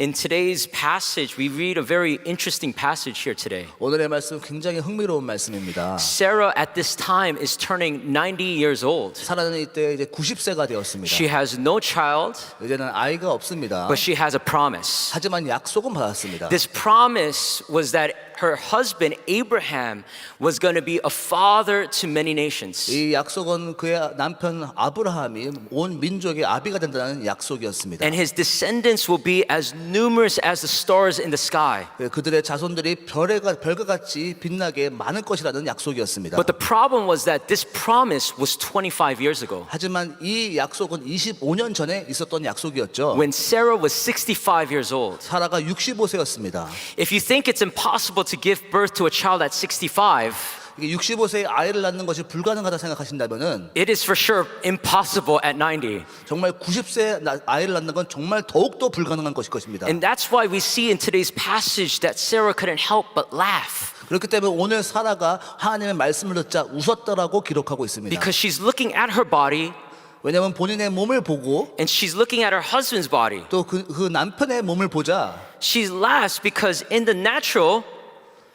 In today's passage, we read a very interesting passage here today. 오늘의 말씀 굉장히 흥미로운 말씀입니다. Sarah at this time is turning 90 years old. 사라는 이때 이제 90세가 되었습니다. She has no child, 이제는 아이가 없습니다. but she has a promise. 하지만 약속은 받았습니다. This promise was that her husband Abraham was going to be a father to many nations. 이 약속은 그의 남편 아브라함이 온 민족의 아비가 된다는 약속이었습니다. And his descendants will be as numerous as the stars in the sky. 그들의 자손들이 별과 같이 빛나게 많을 것이라는 약속이었습니다. But the problem was that this promise was 25 years ago. 하지만 이 약속은 25년 전에 있었던 약속이었죠. When Sarah was 65 years old. 사라가 65세였습니다. If you think it's impossible to give birth to a child at 65, 65세에 아이를 낳는 것이 불가능하다 생각하신다면은 it is for sure impossible at 90. 정말 90세에 아이를 낳는 건 정말 더욱더 불가능한 것일 것입니다. And that's why we see in today's passage that Sarah couldn't help but laugh. 그렇기 때문에 오늘 사라가 하나님의 말씀을 듣자 웃었다라고 기록하고 있습니다. Because she's looking at her body 왜냐하면 본인의 몸을 보고 and she's looking at her husband's body. 또 그 남편의 몸을 보자 She laughs because in the natural,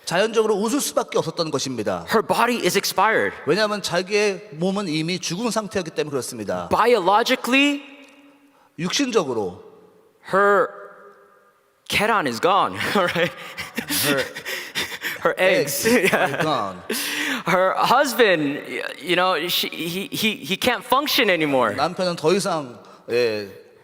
자연적으로 웃을 수밖에 없었던 것입니다. her body is expired. 왜냐하면 자기의 몸은 이미 죽은 상태였기 때문에 그렇습니다. Biologically, 육신적으로 her keton is gone, right? Her eggs. are gone. Her husband, you know, he can't function anymore. 남편은 더 이상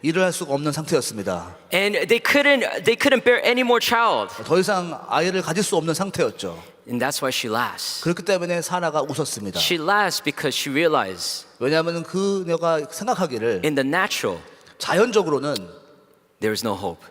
일을 할 수가 없는 상태였습니다. And they couldn't bear any more child. 더 이상 아이를 가질 수 없는 상태였죠. And that's why she laughs. 그렇기 때문에 사라가 웃었습니다. She laughs because she realized 왜냐하면 그녀가 생각하기를 in the natural, 자연적으로는 there is no hope.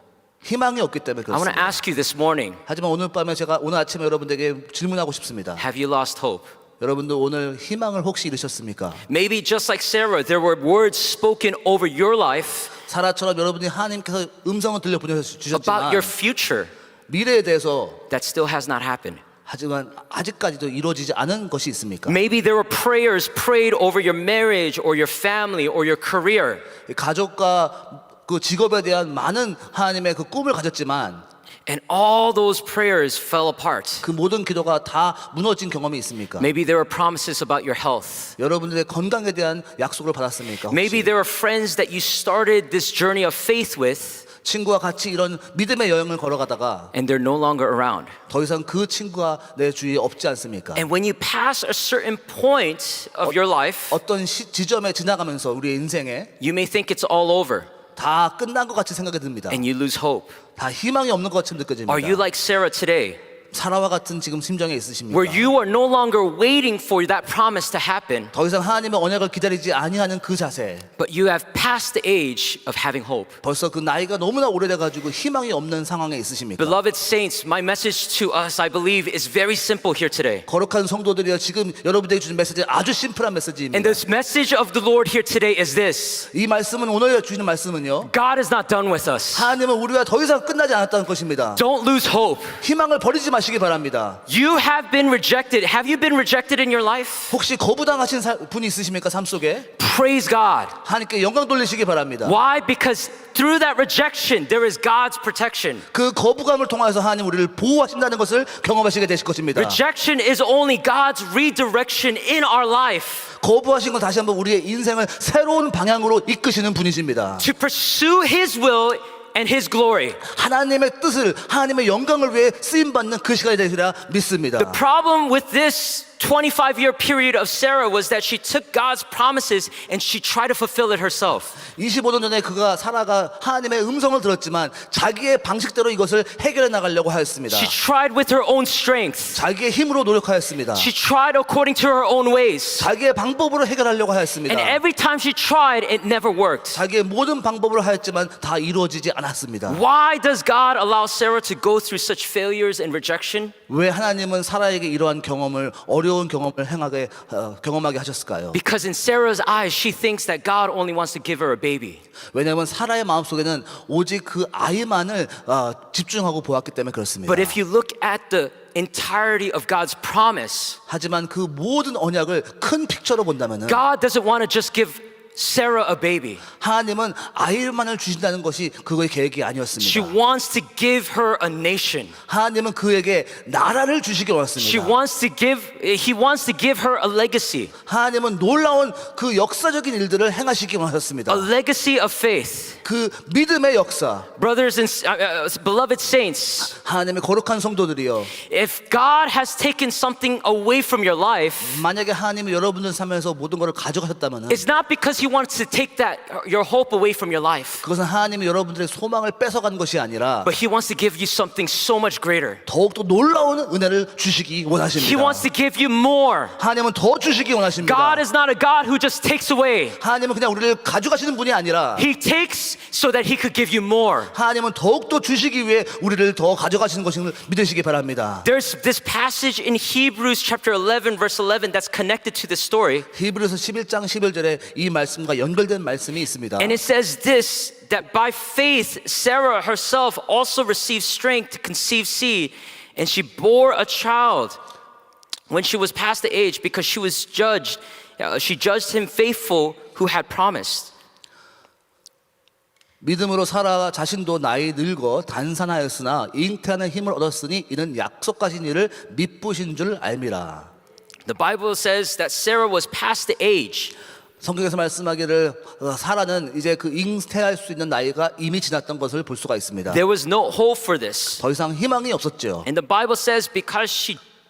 희망이 없기 때문에 I want to 그렇습니다. ask you this morning, 하지만 오늘 밤에 제가 오늘 아침에 여러분들에게 질문하고 싶습니다. have you lost hope? 여러분들 오늘 희망을 혹시 잃으셨습니까? Maybe just like Sarah, there were words spoken over your life 사라처럼 여러분이 하나님께서 음성을 들려 about your 보내주셨지만 future 미래에 대해서 that still has not happened. 하지만 아직까지도 이루어지지 않은 것이 있습니까? Maybe there were prayers prayed over your marriage or your family or your career. 가족과 그 직업에 대한 많은 하나님의 그 꿈을 가졌지만 And all those prayers fell apart. 그 모든 기도가 다 무너진 경험이 있습니까? Maybe there were promises about your health. 여러분들의 건강에 대한 약속을 받았습니까? 혹시? Maybe there were friends that you started this journey of faith with 친구와 같이 이런 믿음의 여행을 걸어가다가 and they're no longer around. 더 이상 그 친구가 내 주위에 없지 않습니까? And when you pass a certain point of your life, 어떤 지점에 지나가면서 우리의 인생에 you may think it's all over 다 끝난 것 같이 생각이 듭니다. and you lose hope. 다 희망이 없는 것 같이 느껴집니다. Are you like Sarah today, 사라와 같은 지금 심정에 있으십니까? where you are no longer waiting for that promise to happen, 더 이상 하나님의 언약을 기다리지 아니하는 그 자세. but you have passed the age of having hope? 벌써 그 나이가 너무나 오래돼가지고 희망이 없는 상황에 있으십니까? Beloved saints, my message to us, I believe, is very simple here today. 거룩한 성도들이여 지금 여러분들에게 주신 메시지 아주 심플한 메시지입니다. And this message of the Lord here today is this: 이 말씀은 오늘 주시는 말씀은요. God is not done with us. 하나님은 우리와 더 이상 끝나지 않았다는 것입니다. Don't lose hope. 희망을 버리지 마시기 바랍니다. You have been rejected. Have you been rejected in your life? 혹시 거부당하신 분이 있으십니까? 삶 속에? Praise God. 하나님께 영광 돌리시기 바랍니다. Why? Because through that rejection, there is God's protection. 그 거부감을 통해서 하나님 우리를 보호하신다는 것을 경험하시게 되실 것입니다. Rejection is only God's redirection in our life 거부하신 건 다시 한번 우리의 인생을 새로운 방향으로 이끄시는 분이십니다. to pursue His will and His glory. 하나님의 뜻을 하나님의 영광을 위해 쓰임 받는 그 시간이 되리라 믿습니다. The problem with this 25-year period of Sarah was that she took God's promises and she tried to fulfill it herself. 25년 전에 사라가 하나님의 음성을 들었지만 자기의 방식대로 이것을 해결해 나가려고 하였습니다. She tried with her own strength. 자기의 힘으로 노력하였습니다. She tried according to her own ways. 자기의 방법으로 해결하려고 하였습니다. And every time she tried, it never worked. 자기의 모든 방법으로 하였지만 다 이루어지지 않았습니다. Why does God allow Sarah to go through such failures and rejection? 왜 하나님은 사라에게 이러한 경험을 어려운 경험을 경험하게 하셨을까요? Because in Sarah's eyes, she thinks that God only wants to give her a baby. 왜냐하면 사라의 마음속에는 오직 그 아이만을 집중하고 보았기 때문에 그렇습니다. But if you look at the entirety of God's promise, 하지만 그 모든 언약을 큰 픽처로 본다면은 God doesn't want to just give Sarah a baby. 하나님은 아이만을 주신다는 것이 그거의 계획이 She 아니었습니다. wants to give her a nation. 하나님은 그에게 나라를 주시기 He 원했습니다. he wants to give her a legacy. 하나님은 놀라운 그 역사적인 일들을 행하시기 원하셨습니다. A legacy of faith. 그 믿음의 역사, Brothers and beloved saints, 하나님의 거룩한 성도들이요. if God has taken something away from your life, 만약에 하나님이 여러분들 삶에서 모든 것을 가져가셨다면 it's not because He wants to take that your hope away from your life, 그것은 하나님이 여러분들의 소망을 뺏어간 것이 아니라 but He wants to give you something so much greater. 더욱더 놀라운 은혜를 주시기 He 원하십니다. wants to give you more. 하나님은 더 주시기 원하십니다. God is not a God who just takes away. 하나님은 그냥 우리를 가져가시는 분이 아니라 He takes so that He could give you more. 하나님은 더욱더 주시기 위해 우리를 더 가져가시는 것을 믿으시기 바랍니다. There's this passage in Hebrews chapter 11 verse 11 that's connected to this story. 히브리서 11장 11절에 이 말씀과 연결된 말씀이 있습니다. And it says this, that by faith Sarah herself also received strength to conceive seed, and she bore a child when she was past the age because she judged him faithful who had promised. 믿음으로 사라 자신도 나이 늙어 단산하였으나 잉태하는 힘을 얻었으니 이는 약속하신 이를 미쁘신 줄 알미라. The Bible says that Sarah was past the age. 성경에서 말씀하기를 사라는 이제 그 잉태할 수 있는 나이가 이미 지났던 것을 볼 수가 있습니다. There was no hope for this. 더 이상 희망이 없었죠. And the Bible says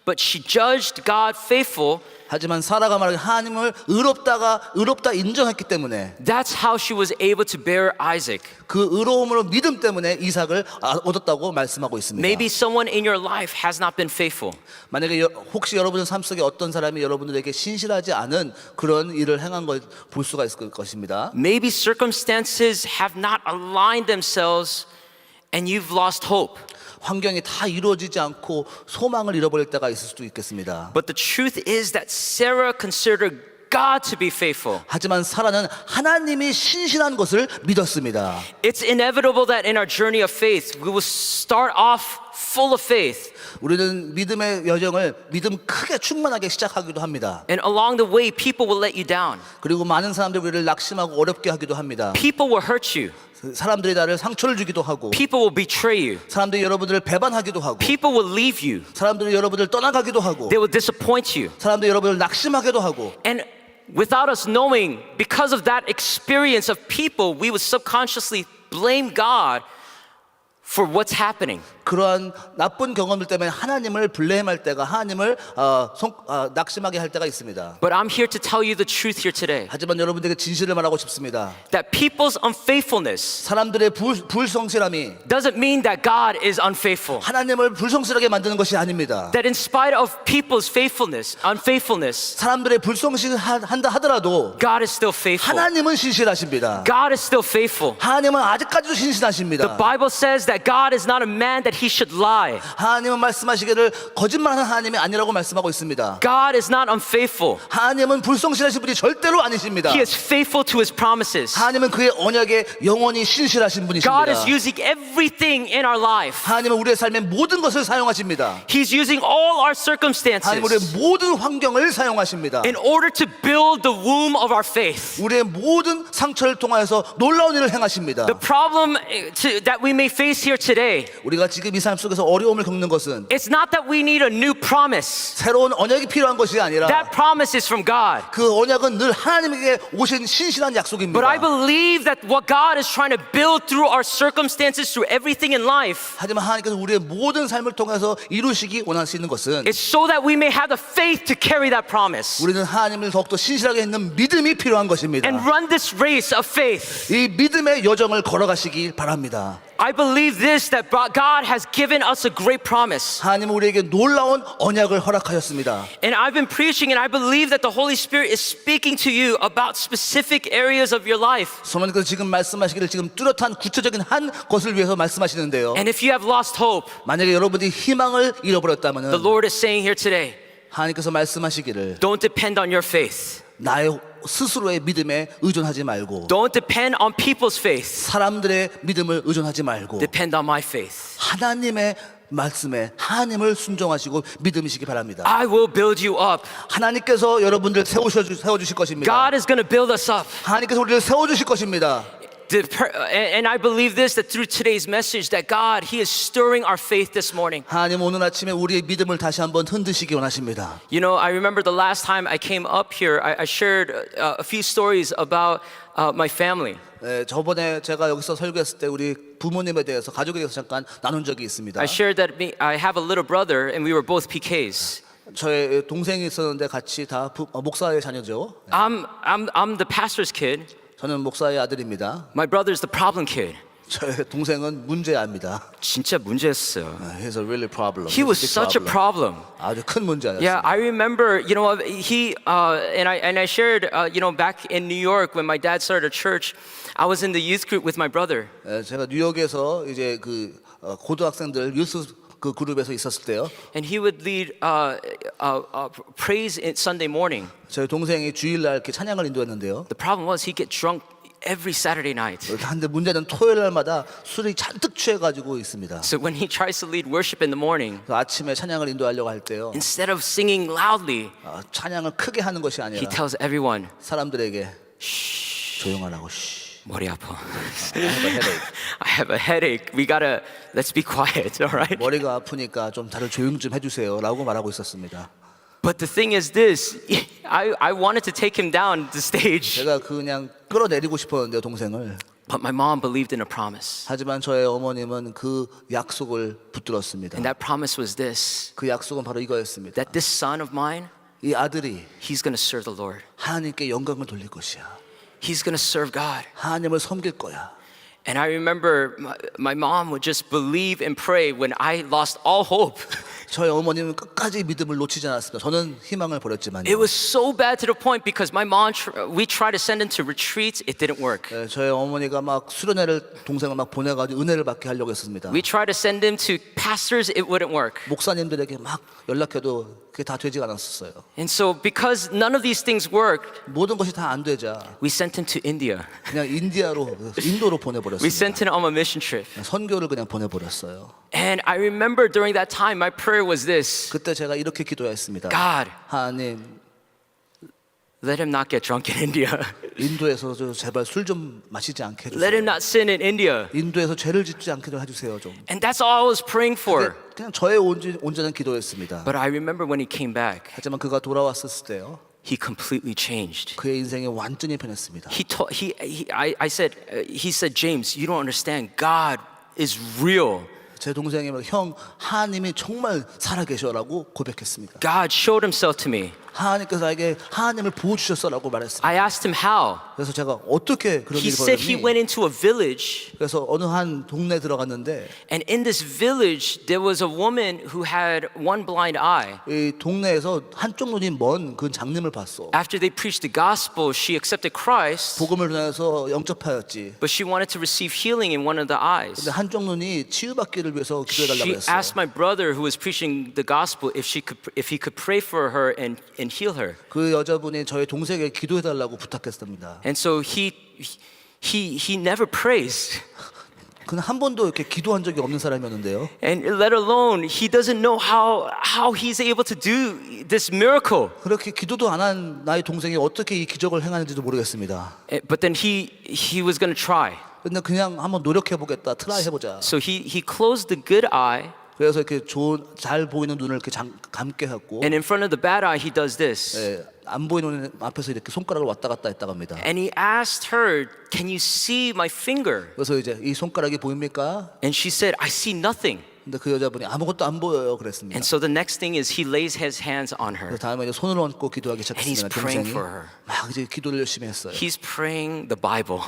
but she judged God faithful. 하지만 사라가 말하기 하나님을 의롭다 인정했기 때문에 That's how she was able to bear Isaac. 그 의로움으로 믿음 때문에 이삭을 얻었다고 말씀하고 있습니다. Maybe someone in your life has not been faithful. 만약에 혹시 여러분의 삶 속에 어떤 사람이 여러분들에게 신실하지 않은 그런 일을 행한 걸 볼 수가 있을 것입니다. Maybe circumstances have not aligned themselves and you've lost hope. 환경이 다 이루어지지 않고 소망을 잃어버릴 때가 있을 수도 있겠습니다. But the truth is that Sarah considered God to be faithful. 하지만 사라는 하나님이 신실한 것을 믿었습니다. It's inevitable that in our journey of faith, we will start off full of faith. 우리는 믿음의 여정을 믿음 크게 충만하게 시작하기도 합니다. And along the way, people will let you down. 그리고 많은 사람들이 우리를 낙심하고 어렵게 하기도 합니다. People will hurt you. 사람들이 나를 상처를 주기도 하고 People will betray you. 사람들이 여러분들을 배반하기도 하고 People will leave you. 사람들이 여러분들을 떠나가기도 하고 They will disappoint you. 사람들이 여러분을 낙심하기도 하고 And without us knowing, because of that experience of people, we would subconsciously blame God for what's happening. 그러한 나쁜 경험들 때문에 하나님을 블레임할 때가 하나님을 낙심하게 할 때가 있습니다. But I'm here to tell you the truth here today. 하지만 여러분들에게 진실을 말하고 싶습니다. That people's unfaithfulness 사람들의 불성실함이 doesn't mean that God is unfaithful. 하나님을 불성실하게 만드는 것이 아닙니다. That in spite of people's unfaithfulness, 사람들의 불성실한다 하더라도 God is still faithful. 하나님은 신실하십니다. God is still faithful. 하나님은 아직까지도 The 신실하십니다. Bible says that God is not a man that he should lie. 하나님은 말씀하시기를 거짓말하는 하나님이 아니라고 말씀하고 있습니다. God is not unfaithful. 하나님은 불성실하신 분이 절대로 아니십니다. He is faithful to his promises. 하나님은 그의 언약에 영원히 신실하신 God 분이십니다. is using everything in our life. 하나님은 우리의 삶의 모든 것을 사용하십니다. He's using all our 하나님 우리의 circumstances 모든 환경을 사용하십니다. in order to build the womb of our faith. 우리의 모든 상처를 통하여서 놀라운 일을 행하십니다. The problem that we may face here today, 우리가 지금 이 삶 속에서 어려움을 겪는 것은 it's not that we need a new promise. 새로운 언약이 필요한 것이 아니라 That promise is from God. 그 언약은 늘 하나님에게 오신 신실한 But I 약속입니다. believe that what God is trying to build through our circumstances, through everything in life, 하지만 하나님께서 우리의 모든 삶을 통해서 이루시기 원하시는 것은 is so that we may have the faith to carry that promise 우리는 하나님을 더욱더 신실하게 있는 믿음이 필요한 것입니다. and run this race of faith. 이 믿음의 여정을 걸어가시길 바랍니다. I believe this, that God has given us a great promise. 하나님은 우리에게 놀라운 언약을 허락하셨습니다. And I've been preaching and I believe that the Holy Spirit is speaking to you about specific areas of your life. 성령께서 지금 말씀하시기를 지금 뚜렷한 구체적인 한 것을 위해서 말씀하시는데요. And if you have lost hope, 만약에 여러분이 희망을 the 잃어버렸다면 Lord is saying here today, 하나님께서 말씀하시기를 don't depend on your faith. 나의 스스로의 믿음에 의존하지 말고 Don't depend on people's faith. 사람들의 믿음을 의존하지 말고 Depend on my faith. 하나님의 말씀에 하나님을 순종하시고 믿음이시기 바랍니다. I will build you up. 하나님께서 여러분들 세워주실 것입니다. God is going to build us up. 하나님께서 우리를 세워주실 것입니다. And I believe this, that through today's message, that God, He is stirring our faith this morning. 하나님 오늘 아침에 우리의 믿음을 다시 한번 흔드시기 원하십니다. You know, I remember the last time I came up here, I shared a few stories about my family. 저번에 제가 여기서 설교했을 때 우리 부모님에 대해서 가족에 대해서 잠깐 나눈 적이 있습니다. I shared that I have a little brother and we were both PKs. 저의 동생이 있었는데 같이 다 목사의 자녀죠. I'm the pastor's kid. 저는 목사의 아들입니다. My brother's the problem kid. 저의 동생은 문제아입니다. 진짜 문제였어요. He's a really problem. He was such a problem. 아주 큰 문제였어요. Yeah, I remember, you know, and I shared, you know, back in New York when my dad started a church, I was in the youth group with my brother. 제가 뉴욕에서 이제 그 고등학생들 유스 그 그룹에서 있었을 때요. And he would lead praise in Sunday morning. 저희 동생이 주일날 이렇게 찬양을 인도했는데요. The problem was he'd get drunk every Saturday night. 근데 문제는 토요일 날마다 술이 잔뜩 취해가지고 있습니다. So when he tries to lead worship in the morning, 아침에 찬양을 인도하려고 할 때요. instead of singing loudly, 찬양을 크게 하는 것이 he 아니라 tells everyone, 사람들에게 shh, 조용하라고. 쉬. 머리 아파. I have a headache. I have a headache. Let's be quiet, all right? 머리가 아프니까 좀 다들 조용 좀 해주세요라고 말하고 있었습니다. But the thing is this, I wanted to take him down the stage, 제가 그냥 끌어내리고 싶었는데요, 동생을. but my mom believed in a promise. 하지만 저의 어머님은 그 약속을 붙들었습니다. And that promise was this, 그 약속은 바로 이거였습니다. that this son of mine, 이 아들이 he's going to serve the Lord. 하나님께 영광을 돌릴 것이야. He's going to serve God. 하나님을 섬길 거야. And I remember my mom would just believe and pray when I lost all hope. 저희 어머님은 끝까지 믿음을 놓치지 않았습니다. 저는 희망을 버렸지만요. It was so bad to the point because my mom, we tried to send him to retreats, it didn't work. 저희 어머니가 막 수련회를 동생을 막 보내가지고 은혜를 받게 하려고 했습니다. We tried to send him to pastors, it wouldn't work. 목사님들에게 막 연락해도 그게 다 되지 않았었어요. And so because none of these things worked, 모든 것이 다 안 되자 we sent him to India. 그냥 인도로 We 보내버렸습니다. sent him on a mission trip. 선교를 그냥 보내버렸어요. And I remember during that time, my prayer was this, 그때 제가 이렇게 기도했습니다. God, 하나님, let him not get drunk in India. 인도에서 제발 술 좀 마시지 않게 Let him 해주세요. not sin in India. 인도에서 죄를 짓지 않게 좀 해주세요 좀. And that's all I was praying for. 그냥 저의 온전한 기도였습니다. But I remember when he came back, 하지만 그가 돌아왔을 때요, he completely changed. 그의 인생이 완전히 변했습니다. I said, he said, James, you don't understand. God is real. 제 동생이 형 하나님이 정말 살아계셔라고 고백했습니다. God showed himself to me. 하나님께서 나에게 하나님을 보여주셨어라고 말했습니다. I asked him how. 그래서 제가 어떻게 그런 He 일이 said he went 벌어졌니? into a village, 그래서 어느 한 동네 들어갔는데 and in this village there was a woman who had one blind eye. 이 동네에서 한쪽 눈이 먼 그 장님을 봤어. After they preached the gospel, she accepted Christ, 복음을 전해서 영접하였지. but she wanted to receive healing in one of the eyes. 근데 한쪽 눈이 치유받기를 위해서 기도해달라고 She 했어. asked my brother who was preaching the gospel if he could pray for her and heal her. 그 여자분이 저희 동생에게 기도해달라고 부탁했습니다. And so he never prays. 그는 한 번도 이렇게 기도한 적이 없는 사람이었는데요. And let alone he doesn't know how he's able to do this miracle. 그렇게 기도도 안 한 나의 동생이 어떻게 이 기적을 행하는지도 모르겠습니다. But then he was going to try. 근데 그냥 한번 노력해 보겠다, 트라이 해보자. So he closed the good eye, 그래서 이렇게 좋은 잘 보이는 눈을 이렇게 감게 하고, and in front of the bad eye he does this. 안 보이는 눈 앞에서 이렇게 손가락을 왔다 갔다 했다고 합니다. And he asked her, "Can you see my finger?" 그래서 이제 이 손가락이 보입니까? And she said, "I see nothing." 근데 그 여자분이 아무것도 안 보여요 그랬습니다. And so the next thing is he lays his hands on her. 그 다음에 이제 손을 얹고 기도하기 And 시작했습니다. he's praying 동생이 for her. 막 이제 기도를 열심히 했어요. He's praying the Bible.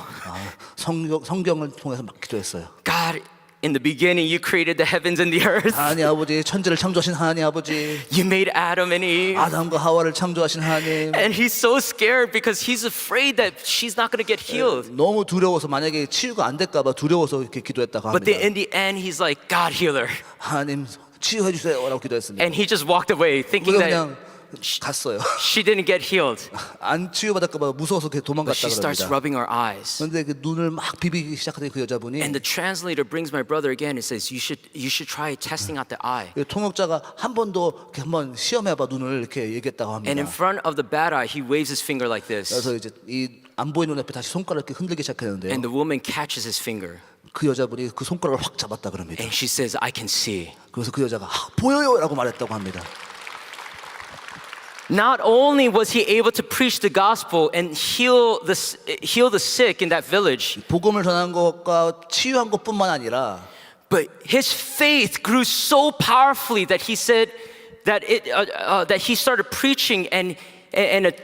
성경을 통해서 막 기도했어요. God, in the beginning you created the heavens and the earth. 하나님 아버지, 천지를 창조하신 하나님 아버지, You made Adam and Eve. 아담과 하와를 창조하신 하나님. And he's so scared because he's afraid that she's not going to get healed. 너무 두려워서 만약에 치유가 안 될까 봐 두려워서 이렇게 기도했다고 But then 합니다. in the end he's like, God, heal her. 하나님 치유해 주세요라고 기도했습니다. And he just walked away thinking 우리가 that 그냥 갔어요. She didn't get healed. 안 치유받을까 봐 무서워서 그냥 But 도망갔다 she starts 그럽니다. rubbing her eyes. 그런데 그 눈을 막 비비기 시작하더니 그 여자분이 And the translator brings my brother again and says, you should try testing out the eye. 통역자가 한 번 더 한번 시험해봐 눈을 이렇게 얘기했다고 And in 합니다. front of the bad eye, he waves his finger like this. 그래서 이제 이 안 보이는 눈 앞에 다시 손가락을 이렇게 흔들기 시작했는데요. And the woman catches his finger. 그 여자분이 그 손가락을 확 잡았다 그럽니다. And she says, I can see. 그래서 그 여자가 보여요라고 말했다고 합니다. Not only was he able to preach the gospel and heal the sick in that village, 복음을 전한 것과 치유한 것뿐만 아니라 but his faith grew so powerfully that he said that that he started preaching, and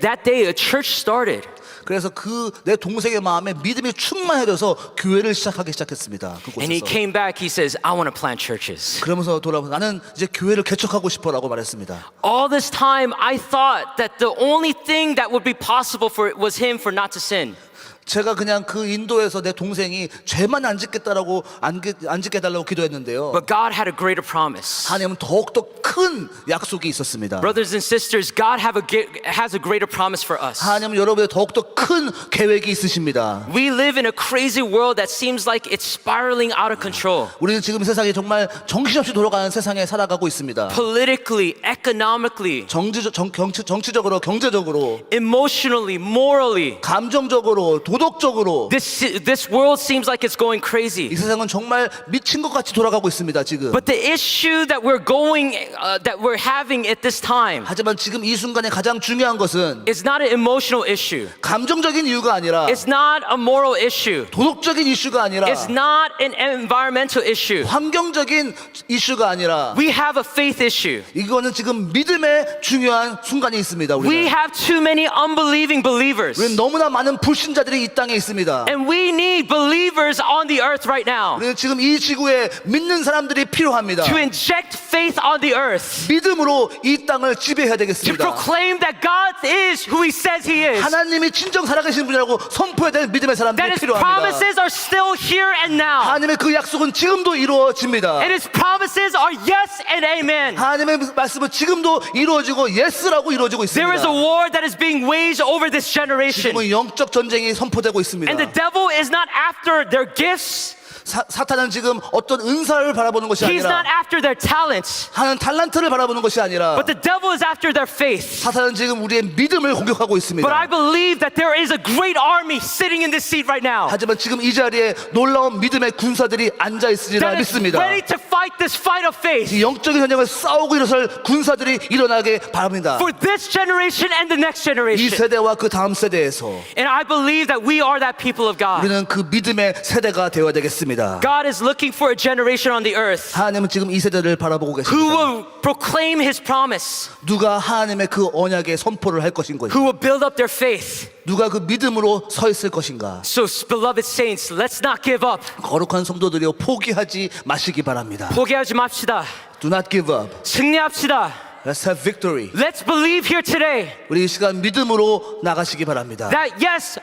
that day a church started. 그래서 그 내 동생의 마음에 믿음이 충만해져서 교회를 시작하기 시작했습니다. And he 그곳에서. came back. He says, I want to plant churches. 그러면서 돌아오면서 나는 이제 교회를 개척하고 싶어라고 말했습니다. All this time, I thought that the only thing that would be possible was him for not to sin. 제가 그냥 그 인도에서 내 동생이 죄만 안 짓겠다라고 안 짓게 해달라고 기도했는데요. But God had a greater promise. 하나님은 더욱더 큰 약속이 있었습니다. Brothers and sisters, God has a greater promise for us. 하나님은 여러분의 더욱더 큰 계획이 있으십니다. We live in a crazy world that seems like it's spiraling out of control. 우리는 지금 세상이 정말 정신없이 돌아가는 세상에 살아가고 있습니다. Politically, economically, 정치적으로, 경제적으로, emotionally, morally. 감정적으로, 도덕적으로 This world seems like it's going 이 crazy. 세상은 정말 미친 것 같이 돌아가고 있습니다. 지금. But the issue that we're having at this time 하지만 지금 이 순간에 가장 중요한 것은 is not an emotional issue. 감정적인 이유가 아니라 It's not a moral issue. 도덕적인 이슈가 아니라 It's not an environmental issue. 환경적인 이슈가 아니라 We have a faith issue. 이거는 지금 믿음의 중요한 순간이 있습니다. We 우리는. have too many unbelieving believers. 우리는 너무나 많은 불신자들이 이 땅에 있습니다. And we need believers on the earth right now 우리는 지금 이 지구에 믿는 사람들이 필요합니다. to inject faith on the earth, 믿음으로 이 땅을 지배해야 to 되겠습니다. proclaim that God is who He says He is, 하나님이 진정 살아계신 분이라고 선포해야 되는 믿음의 that 사람들이 His 필요합니다. promises are still here and now, 하나님의 그 약속은 지금도 이루어집니다. and His promises are yes and amen. 하나님의 말씀은 지금도 이루어지고 예스라고 이루어지고 있습니다. There is a war that is being waged over this generation, 지금은 영적 전쟁이 선포되고 있습니다. and the devil is not after their gifts. 사탄은 지금 어떤 은사를 바라보는 것이 He's not 아니라 after their talents, 하는 탈란트를 바라보는 것이 아니라 but the devil is after their faith. 사탄은 지금 우리의 믿음을 공격하고 있습니다. But I believe that there is a great army sitting in this seat right now 하지만 지금 이 자리에 놀라운 믿음의 군사들이 앉아 있으리라 that is 믿습니다. ready to fight this fight of faith 이 영적인 전쟁을 싸우고 일어설 군사들이 일어나게 바랍니다. for this generation and the next 이 generation. 세대와 그 다음 세대에서 And I believe that we are that people of God. 우리는 그 믿음의 세대가 되어야 되겠습니다. God is looking for a generation on the earth 하나님은 지금 이 세대를 바라보고 who 계십니다. will proclaim His promise, 누가 하나님의 그 언약의 선포를 할 것인 것인가? who will build up their faith. 누가 그 믿음으로 서 있을 것인가? So, beloved saints, let's not give up. 거룩한 성도들이여 포기하지 마시기 바랍니다. 포기하지 맙시다. Do not give up. 승리합시다. Let's have victory. Let's believe here today 우리 이 시간 믿음으로 나가시기 바랍니다. that yes,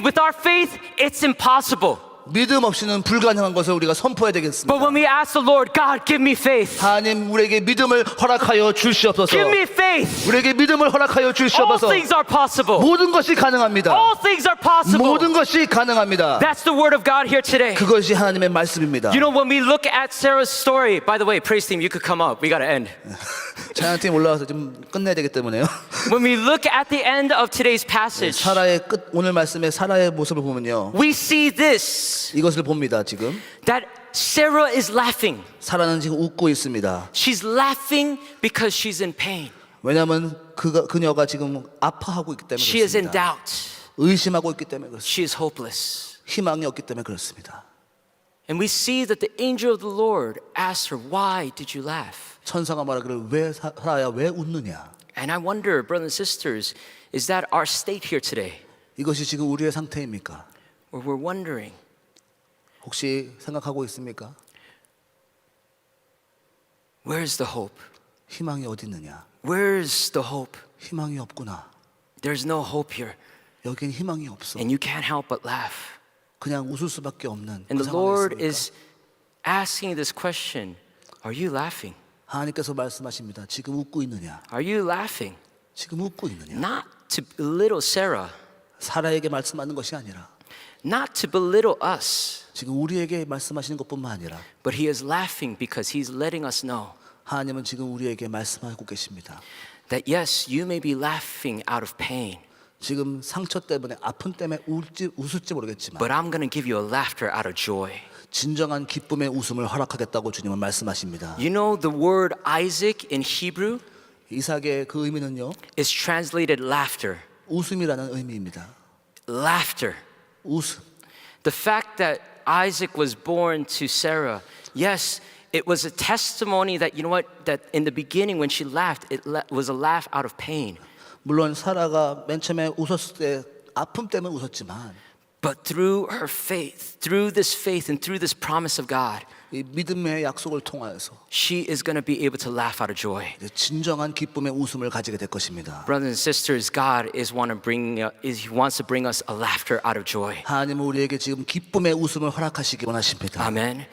with our faith, it's impossible. 믿음 없이는 불가능한 것을 우리가 선포해야 되겠습니다. But when we ask the Lord, God, give me faith. 하나님 우리에게 믿음을 허락하여 주시옵소서. Give me faith. 우리에게 믿음을 허락하여 All 주시옵소서. things are possible. 모든 것이 가능합니다. All things are possible. 모든 것이 가능합니다. That's the word of God here today. 그것이 하나님의 말씀입니다. You know, when we look at Sarah's story, by the way, praise team, you could come up. We got to end. 찬양팀 올라와서 좀 끝내야 되기 때문에요. When we look at the end of today's passage, 사라의 끝 오늘 말씀의 사라의 모습을 보면요. we see this, 이것을 봅니다. 지금 that Sarah is laughing. 사라는 지금 웃고 있습니다. She's laughing because she's in pain. 왜냐하면 그녀가 지금 아파하고 있기 때문에 She is in 그렇습니다. doubt. 의심하고 있기 때문에 그렇습니다. She is hopeless. 희망이 없기 때문에 그렇습니다. And we see that the angel of the Lord asks her, why did you laugh? 천사가 말하기를 왜 사라야 왜 웃느냐? And I wonder, brothers and sisters, is that our state here today? 이것이 지금 우리의 상태입니까? Or we're wondering, 혹시 생각하고 있습니까? where's the hope? 희망이 어디 있느냐? Where's the hope? 희망이 없구나. There's no hope here. 여긴 희망이 없어. And you can't help but laugh. 그냥 웃을 수밖에 없는 And 그 the Lord 상황이었습니까? is asking this question, are you laughing? 하나님께서 말씀하십니다. 지금 웃고 있느냐? Are you laughing? 지금 웃고 있느냐? Not to belittle Sarah, 사라에게 말씀하는 것이 아니라 not to belittle us, 지금 우리에게 말씀하시는 것뿐만 아니라 but he is laughing because he's letting us know 하나님은 지금 우리에게 말씀하고 계십니다. that yes, you may be laughing out of pain, 지금 상처 때문에 아픔 때문에 웃을지 모르겠지만 but I'm going to give you a laughter out of joy. 진정한 기쁨의 웃음을 허락하겠다고 주님은 말씀하십니다. You know the word Isaac in Hebrew 이삭의 그 의미는요, is translated laughter. 웃음이라는 의미입니다. Laughter. 웃음. The fact that Isaac was born to Sarah, yes, it was a testimony that, you know what, that in the beginning when she laughed, it was a laugh out of pain. 물론 사라가 맨 처음에 웃었을 때 아픔 때문에 웃었지만 But through her faith, through this faith and through this promise of God, 이 믿음의 약속을 통하여서 she is going to be able to laugh out of joy. 이제 진정한 기쁨의 웃음을 가지게 될 것입니다. Brothers and sisters, God is He wants to bring us a laughter out of joy. 하나님은 우리에게 지금 기쁨의 웃음을 허락하시기 원하십니다. Amen.